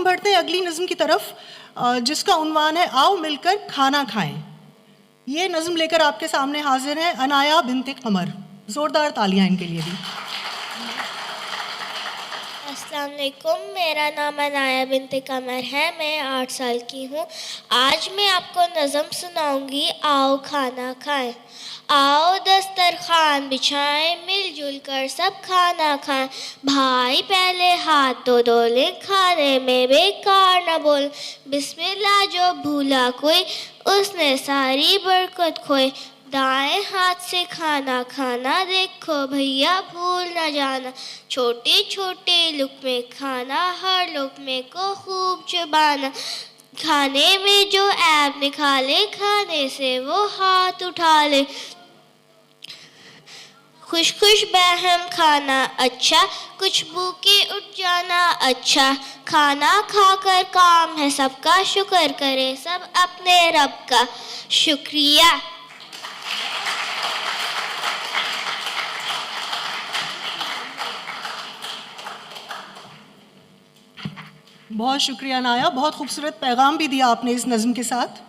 हम बढ़ते हैं अगली नज़म की तरफ, जिसका उन्वान है आओ मिलकर खाना खाएं। ये नज़म लेकर आपके सामने हाजिर है अनाया बिन्ते कमर। ज़ोरदार तालियां इनके लिए भी। अस्सलाम वालेकुम, मेरा नाम अनाया बिन्ते कमर है, मैं 8 साल की हूँ। आज मैं आपको नज़म सुनाऊंगी आओ खाना खाएं। आओ दस्तरखान बिछाएं, मिलजुल कर सब खाना खाएं। भाई पहले हाथ धो लें, खाने में बेकार न बोल। बिस्मिल्लाह जो भूला कोई, उसने सारी बरकत खोई। दाएं हाथ से खाना खाना, देखो भैया भूल न जाना। छोटे छोटे लुक़्मे खाना, हर लुक़्मे को खूब चबाना। खाने में जो ऐब निकाले, खाने से वो हाथ उठा ले। खुश खुश बहम खाना अच्छा, कुछ भूखे उठ जाना अच्छा। खाना खाकर काम है सबका, शुक्र करे सब अपने रब का। शुक्रिया। बहुत शुक्रिया नाया, बहुत खूबसूरत पैगाम भी दिया आपने इस नज़म के साथ।